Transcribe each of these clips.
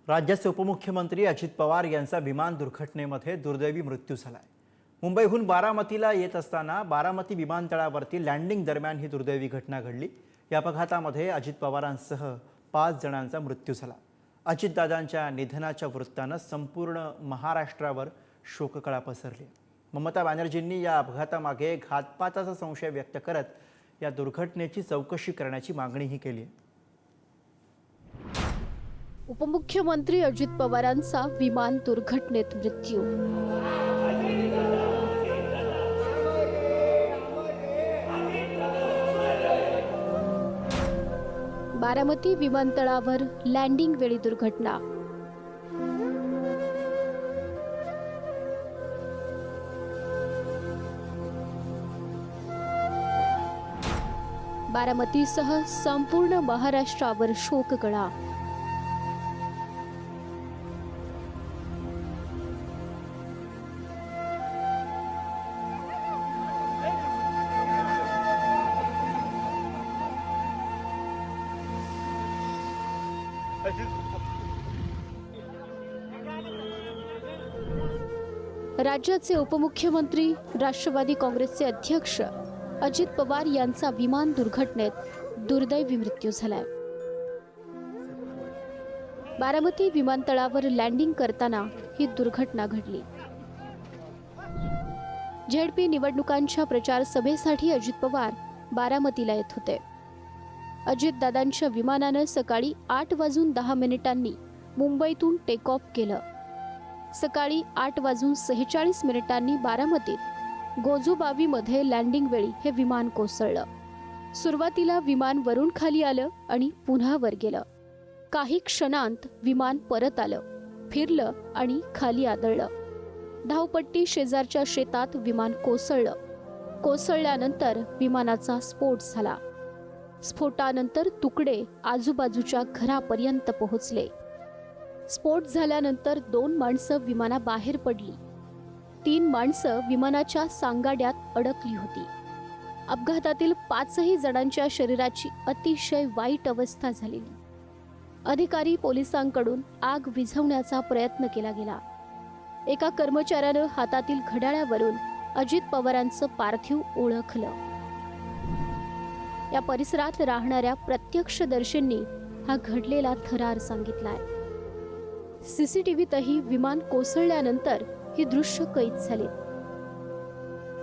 राज्याचे उपमुख्यमंत्री अजित पवार यांचा विमान दुर्घटनेमध्ये दुर्दैवी मृत्यू झालाय। मुंबईहून बारामतीला येत असताना बारामती विमानतळावरती लँडिंग दरम्यान ही दुर्दैवी घटना घडली। या अपघातामध्ये अजित पवारांसह 5 जणांचा मृत्यू झाला। अजितदादांच्या निधनाच्या वृत्ताने संपूर्ण महाराष्ट्रावर शोककळा पसरली। ममता बॅनर्जींनी या अपघातामागे घातपाताचा संशय व्यक्त करत या दुर्घटनेची चौकशी करण्याची मागणीही केली आहे। उपमुख्यमंत्री अजित पवारांचा विमान दुर्घटनेत मृत्यू। बारामती विमानतळावर लँडिंग वेळी दुर्घटना। बारामतीसह संपूर्ण महाराष्ट्रावर शोककळा। राज्याचे उपमुख्यमंत्री राष्ट्रवादी काँग्रेसचे अध्यक्ष अजित पवार यांचा विमान दुर्घटनेत दुर्दैवी मृत्यू झालाय। बारामती विमानतळावर लँडिंग करताना ही दुर्घटना घडली। झेडपी निवडणुकांच्या प्रचार सभेसाठी अजित पवार बारामतीला येत होते। अजितदादांच्या विमानानं सकाळी 8:10 मुंबईतून टेक ऑफ केलं। सकाळी 8:46 बारामतीत गोजूबावीमध्ये लँडिंग वेळी हे विमान कोसळलं। सुरुवातीला विमान वरून खाली आलं आणि पुन्हा वर गेलं। काही क्षणांत विमान परत आलं, फिरलं आणि खाली आदळलं। धावपट्टी शेजारच्या शेतात विमान कोसळलं। कोसळल्यानंतर विमानाचा स्फोट झाला। स्फोटानंतर तुकडे आजूबाजूच्या घरापर्यंत पोहोचले। स्फोट झाल्यानंतर 2 माणसं विमानाबाहेर पडली। 3 माणसं विमानाच्या सांगाड्यात अडकली होती। अपघातातील 5ही जणांच्या शरीराची अतिशय वाईट अवस्था झालेली। अधिकारी पोलिसांकडून आग विझवण्याचा प्रयत्न केला गेला। एका कर्मचाऱ्यानं हातातील घड्याळावरून अजित पवारांचं पार्थिव ओळखलं। या परिसरात राहणाऱ्या प्रत्यक्षदर्शींनी हा घडलेला थरार सांगितलाय। सीसीटीव्हीतही विमान कोसळल्यानंतर ही दृश्य कैद झाली।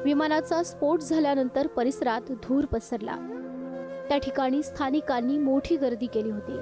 विमानाचा स्फोट झाल्यानंतर परिसरात धूर पसरला। त्या ठिकाणी स्थानिकांनी मोठी गर्दी केली होती।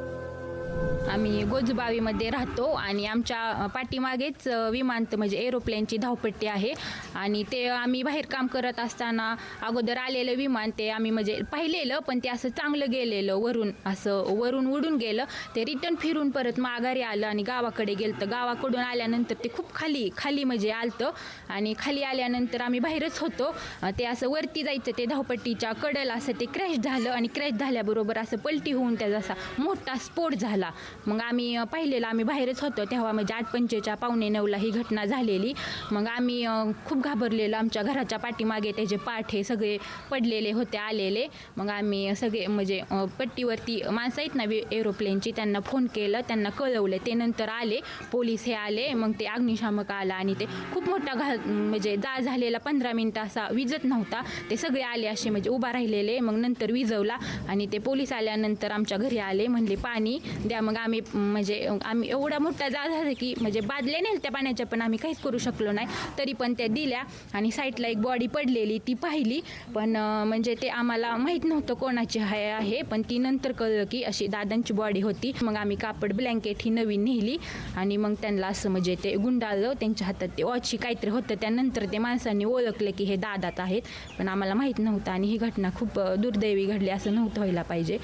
आम्ही गोजूबावीमध्ये राहतो आणि आमच्या पाठीमागेच विमान म्हणजे एरोप्लेनची धावपट्टी आहे आणि ते आम्ही बाहेर काम करत असताना अगोदर आलेलं विमान ते आम्ही म्हणजे पाहिलेलं, पण ते असं चांगलं गेलेलं, वरून उडून गेलं। ते रिटर्न फिरून परत माघारी आलं आणि गावाकडे गेलं। तर गावाकडून आल्यानंतर ते खूप खाली म्हणजे आलतं आणि खाली आल्यानंतर आम्ही बाहेरच होतो। ते असं वरती जायचं ते धावपट्टीच्या कडेला असं ते क्रॅश झालं आणि क्रॅश झाल्याबरोबर असं पलटी होऊन त्याचा असा मोठा स्फोट झाला। मग आम्ही पाहिलेलं, आम्ही बाहेरच होतो तेव्हा म्हणजे 8:45 पावणे 9ला ही घटना झालेली। मग आम्ही खूप घाबरलेलो। आमच्या घराच्या पाठीमागे त्याचे पाठे सगळे पडलेले होते आलेले। मग आम्ही सगळे म्हणजे पट्टीवरती माणसं आहेत ना एरोप्लेनची, त्यांना फोन केलं, त्यांना कळवलं। ते नंतर आले, पोलीस हे आले, मग ते अग्निशामक आला आणि ते खूप मोठा म्हणजे जाळ झालेला 15 मिनिटं असा विजत नव्हता। ते सगळे आले असे म्हणजे उभा राहिलेले, मग नंतर विजवला आणि ते पोलीस आल्यानंतर आमच्या घरी आले, म्हणले पाणी द्या। मग आम्ही एवढा मोठा जाळ झाला की म्हणजे बादल्या नेल त्या पाण्याच्या, पण आम्ही काहीच करू शकलो नाही। तरी पण त्या दिल्या आणि साईडला एक बॉडी पडलेली ती पाहिली, पण म्हणजे ते आम्हाला माहीत नव्हतं कोणाची आहे, पण ती नंतर कळलं की अशी दादांची बॉडी होती। मग आम्ही कापड ब्लँकेट ही नवीन नेली आणि मग त्यांना असं म्हणजे ते गुंडाळलं। त्यांच्या हातात ते वॉची काहीतरी होतं। त्यानंतर ते माणसांनी ओळखले की हे दादाच आहेत, पण आम्हाला माहीत नव्हतं आणि ही घटना खूप दुर्दैवी घडली। असं नव्हतं व्हायला पाहिजे,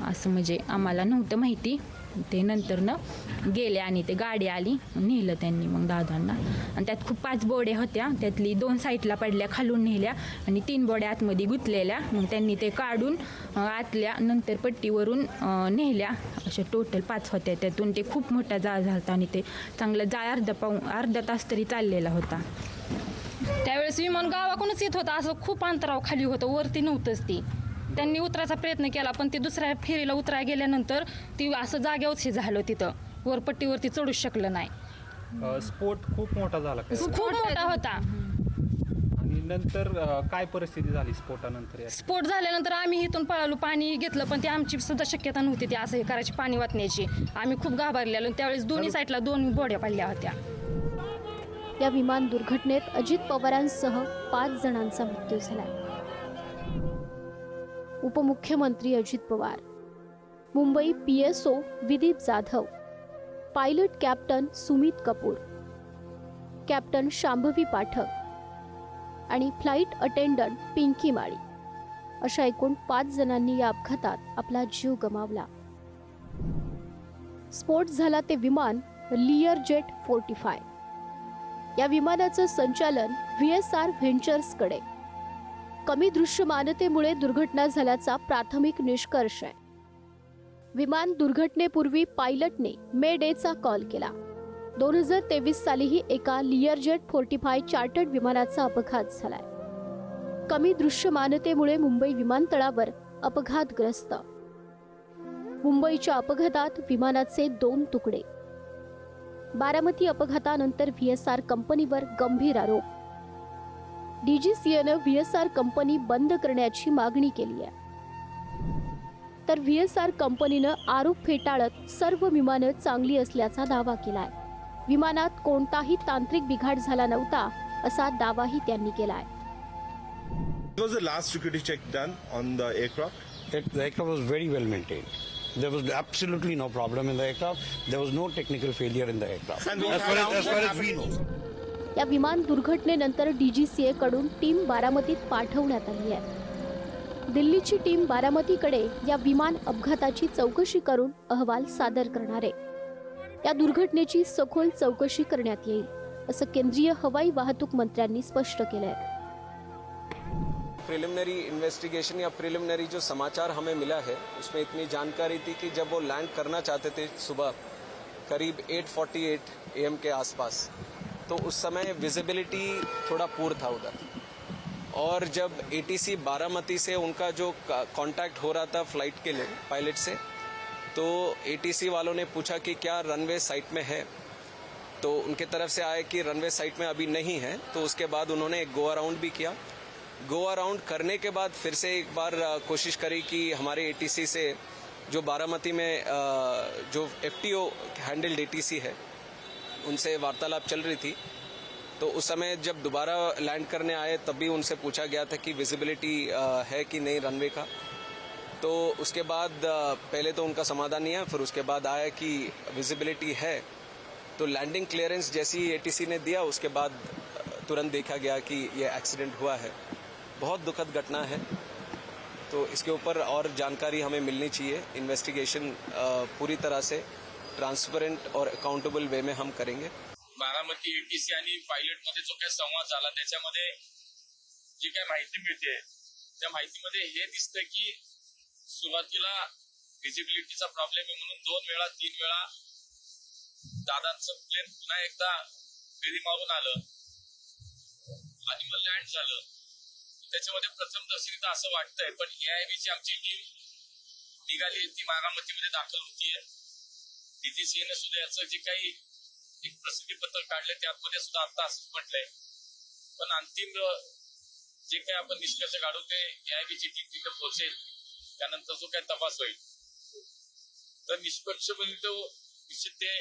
असं म्हणजे आम्हाला नव्हतं माहिती। ते नंतरनं गेले आणि ते गाडी आली, नेलं त्यांनी मग दादांना। आणि त्यात खूप 5 बॉड्या होत्या, त्यातली 2 साईडला पडल्या, खालून नेल्या आणि 3 बॉड्या आतमध्ये गुंतलेल्या। मग त्यांनी ते काढून आतल्या नंतर पट्टीवरून नेल्या। अशा टोटल 5 होत्या, त्यातून ते खूप मोठा जाळ झाला आणि ते चांगलं जाळ अर्धा तास तरी चाललेला होता। त्यावेळेस विमान गावाकडूनच येत होतं, असं खूप अंतराव खाली होतं, वरती नव्हतंच ती। त्यांनी उतरायचा प्रयत्न केला पण ते दुसऱ्या फेरीला उतरायला गेल्यानंतर ती असं जागेवरच हे झालं तिथं वरपट्टीवरती चढूच शकलं नाही. स्फोट खूप मोठा झाला काय खूप मोठा होता. आणि नंतर काय परिस्थिती झाली स्फोटानंतर या? स्फोट झाल्यानंतर आम्ही इथून पळालो, पाणी घेतलं, पण ते आमची सुद्धा शक्यता नव्हती ते असं हे करायची, पाणी वाटण्याची. आम्ही खूप घाबरलेलो. त्यावेळेस दोन्ही साईडला 2 बॉड्या पडल्या होत्या. या विमान दुर्घटनेत अजित पवारांसह 5 जणांचा मृत्यू झाला. उपमुख्यमंत्री Ajit Pawar, Mumbai PSO Vidip Jadhav, pilot captain Sumit Kapoor, captain Shambhavi Pathak आणि फ्लाईट अटेंडंट पिंकी माळी अशा एकूण 5 जणांनी या अपघातात आपला जीव गमावला. स्फोट झाला ते विमान लियर जेट 45. या विमानाचं संचालन VSR व्हेंचर्सकडे. कमी दृश्यमानतेमुळे दुर्घटना झाल्याचा प्राथमिक निष्कर्ष आहे. विमान दुर्घटनेपूर्वी पायलटने मे डेचा कॉल केला. 2023 सालीही एका लियरजेट 45 चार्टर्ड विमानाचा अपघात झालाय. कमी दृश्यमानतेमुळे मुंबई विमानतळावर अपघातग्रस्त. मुंबईच्या अपघातात विमानाचे 2 तुकडे. बारामती अपघातानंतर VSR कंपनीवर गंभीर आरोप. DGCAनं VSR कंपनी बंद करण्याची मागणी केली आहे. तर VSR कंपनीनं आरोप फेटाळत सर्व विमानं चांगली असल्याचा दावा केलाय. विमानात कोणताही तांत्रिक बिघाड झाला नव्हता असा दावाही त्यांनी केलाय. What was the last security check done on the aircraft? The aircraft was very well maintained. There was absolutely no problem in the aircraft. There was no technical failure in the aircraft. And As far as we know. या विमान दुर्घटनेनंतर DGCA कडून team बारामतीत पाठवण्यात आली आहे. दिल्लीची team बारामतीकडे या विमान अपघाताची चौकशी करून अहवाल सादर करणार आहे. या दुर्घटनेची सखोल चौकशी करण्यात येईल असं केंद्रीय हवाई वाहतूक मंत्र्यांनी स्पष्ट केलंय. प्रिलिमिनरी इन्वेस्टिगेशन या प्रिलिमिनरी जो समाचार हमें मिला है उसमें इतनी जानकारी थी कि जब वो लैंड करना चाहते थे सुबह करीब 8:48 AM के आसपास, तो उस समय विजिबिलिटी थोड़ा पुअर था उधर. और जब ATC बारामती से उनका जो कांटेक्ट हो रहा था फ्लाइट के लिए पायलट से, तो ATC वालों ने पूछा कि क्या रनवे साइट में है, तो उनके तरफ से आया कि रनवे साइट में अभी नहीं है. तो उसके बाद उन्होंने एक गो अराउंड भी किया. गो अराउंड करने के बाद फिर से एक बार कोशिश करी कि हमारे ATC से जो बारामती में जो FTO हैंडल्ड ATC है उनसे वार्तालाप चल रही थी. तो उस समय जब दोबारा लैंड करने आए तब भी उनसे पूछा गया था कि विजिबिलिटी है कि नहीं रनवे का. तो उसके बाद पहले तो उनका समाधान नहीं है, फिर उसके बाद आया कि विजिबिलिटी है. तो लैंडिंग क्लियरेंस जैसी ATC ने दिया उसके बाद तुरंत देखा गया कि यह एक्सीडेंट हुआ है. बहुत दुखद घटना है. तो इसके ऊपर और जानकारी हमें मिलनी चाहिए. इन्वेस्टिगेशन पूरी तरह से ट्रांसपेरेंट और अकाउंटेबल वे में हम करेंगे. बारामती ATC आणि पायलट मध्ये जो काही संवाद झाला त्याच्यामध्ये जी काही माहिती मिळते त्या माहितीमध्ये हे दिसतं की सुरुवातीला विजिबिलिटीचा प्रॉब्लेम आहे म्हणून 2 वेळा 3 वेळा दादांचं प्लेन पुन्हा एकदा फेरी मारून आलं आणि मग लँड झालं. त्याच्यामध्ये प्रथमदर्शनीत असं वाटतंय, पण AIBची आमची टीम निघाली, ती बारामतीमध्ये दाखल होतीये. DGCAने सुद्धा याचं जे काही एक प्रसिद्धीपत्र काढले त्यामध्ये सुद्धा आता असंच म्हटलंय. पण अंतिम जे काही आपण निष्कर्ष काढू ते AIBची टीम तिथे पोहोचेल, त्यानंतर जो काही तपास होईल तर निष्पक्षपणे तो निश्चित ते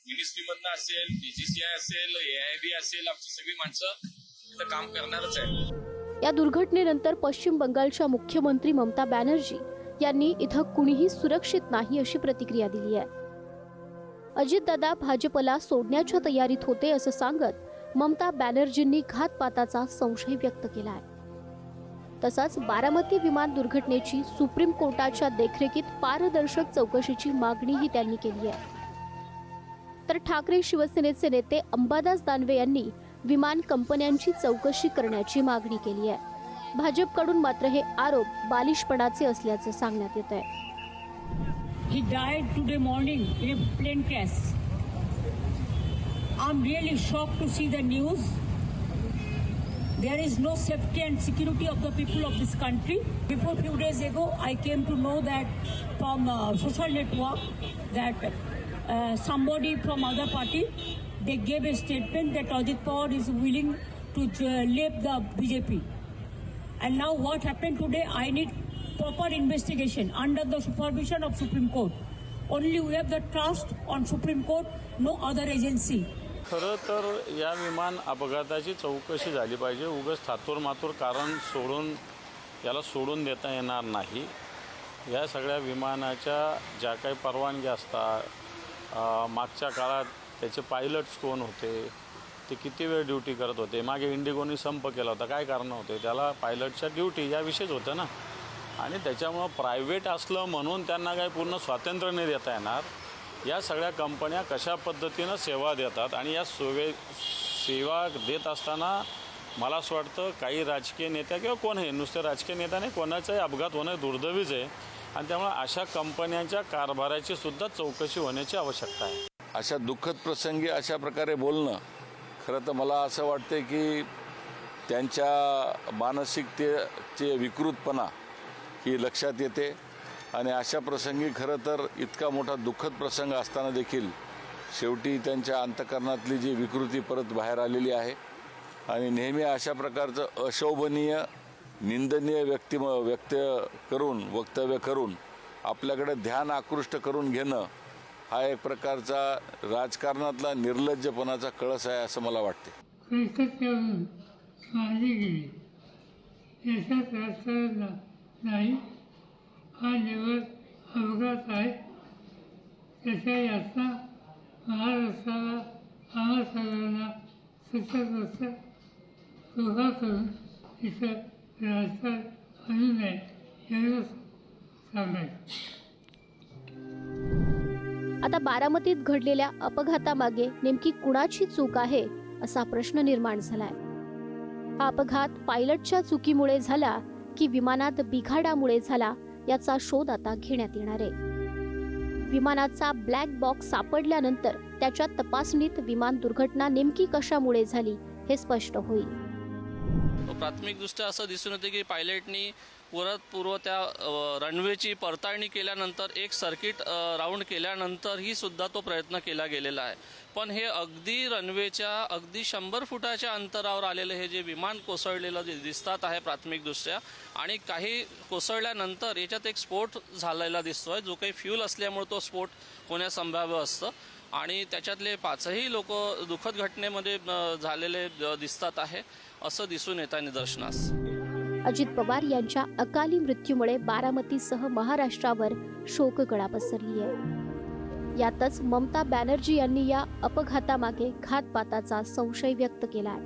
मिनिस्ट्रीमधनं असेल, DGCA असेल, AIB असेल, आमची सगळी माणसं तिथं काम करणारच आहे. या दुर्घटनेनंतर पश्चिम बंगालच्या मुख्यमंत्री ममता बॅनर्जी यांनी इथं कुणीही सुरक्षित नाही अशी प्रतिक्रिया दिली आहे. अजितदादा भाजपला सोडण्याच्या तयारीत होते असं सांगत ममता बॅनर्जींनी घातपाताचा संशय व्यक्त केला आहे. तसंच बारामती विमान दुर्घटनेची सुप्रीम कोर्टाच्या देखरेखीत पारदर्शक चौकशीची मागणीही त्यांनी केली आहे. तर ठाकरे शिवसेनेचे नेते अंबादास दानवे यांनी विमान कंपन्यांची चौकशी करण्याची मागणी केली आहे. भाजपकडून मात्र हे आरोप बालिशपणाचे असल्याचे सांगण्यात येत आहे. He died today morning in a plane crash. I'm really shocked to see the news. There is no safety and security of the people of this country. Before few days ago, I came to know that from social network that somebody from other party. They gave a statement that Ajit Pawar is willing to leave the BJP. And now what happened today? I need proper investigation under the supervision of Supreme Court. Only we have the trust on Supreme Court, no other agency. खरं तर या विमान अपघाताची चौकशी झाली पाहिजे. उगाच थातूर कारण याला सोडून देता येणार नाही. या सगळ्या विमानाच्या ज्या काही परवानगी असतात, मागच्या काळात त्याचे पायलट्स कोण होते, ते किती वेळ ड्युटी करत होते, मागे इंडिगोनी संप केला होता, काय कारणं होते, त्याला पायलटच्या ड्युटी याविषयीच होतं ना. आणि त्याच्यामुळं प्रायव्हेट असलं म्हणून त्यांना काही पूर्ण स्वातंत्र्य नाही देता येणार. या सगळ्या कंपन्या कशा पद्धतीनं सेवा देतात आणि या सेवा देत असताना मला असं वाटतं काही राजकीय नेत्या किंवा कोण आहे, नुसते राजकीय नेत्याने कोणाचाही अपघात होणं दुर्दैवीच आहे. आणि त्यामुळे अशा कंपन्यांच्या कारभाराची सुद्धा चौकशी होण्याची आवश्यकता आहे. अशा दुःखद प्रसंगी अशा प्रकारे बोलणं खरं तर मला असं वाटतं की त्यांच्या मानसिकतेचे विकृतपणा ही लक्षात येते. आणि अशा प्रसंगी खरं तर इतका मोठा दुःखद प्रसंग असताना देखील शेवटी त्यांच्या अंतःकरणातली जी विकृती परत बाहेर आलेली आहे. आणि नेहमी अशा प्रकारचं अशोभनीय निंदनीय वक्तव्य करून आपल्याकडे ध्यान आकृष्ट करून घेणं हा एक प्रकारचा राजकारणातला निर्लज्जपणाचा कळस आहे असं मला वाटते. नाही, हा निवड अपघात आहे. त्याच्या यातना महाराष्ट्राला आम्हा सगळ्यांना सतत उभा करून इथं राजकारण आणू नये एवढंच सांगायचं. आता बारामतीत घडलेल्या अपघातामागे नेमकी कुणाची चूक आहे असा प्रश्न निर्माण झालाय. हा अपघात पायलटच्या चुकीमुळे झाला की विमानात बिघाडामुळे झाला याचा शोध आता घेण्यात येणार आहे. विमानाचा ब्लॅक बॉक्स सापडल्यानंतर त्याच्या तपासणीत विमान दुर्घटना नेमकी कशामुळे झाली हे स्पष्ट होईल. प्राथमिकदृष्ट्या असं दिसून येते की पायलटनी पूर्व त्या रनवेची पडताळणी केल्यानंतर एक सर्किट राऊंड केल्यानंतर ही सुद्धा तो प्रयत्न केला गेलेला आहे. पण हे अगदी रनवेच्या अगदी 100 फुटाच्या अंतरावर आलेलं हे जे विमान कोसळलेलं जे दिसतात आहे प्राथमिकदृष्ट्या, आणि काही कोसळल्यानंतर याच्यात एक स्फोट झालेला दिसतोय, जो काही फ्यूल असल्यामुळे तो स्फोट होण्यास संभाव्य असतं. आणि त्याच्यातले 5ही लोक दुःखद घटनेमध्ये झालेले दिसतात आहे असं दिसून येत आहे निदर्शनास. अजित पवार यांच्या अकाली मृत्यूमुळे बारामतीसह महाराष्ट्रावर शोककळा पसरली आहे. यातच ममता बॅनर्जी यांनी या अपघातामागे घातपाताचा संशय व्यक्त केलाय.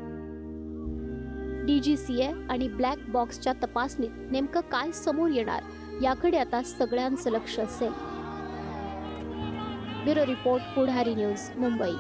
DGCA आणि ब्लॅक बॉक्सच्या तपासणीत नेमकं काय समोर येणार याकडे आता सगळ्यांचं लक्ष असेल. ब्युरो रिपोर्ट, पुढारी न्यूज, मुंबई.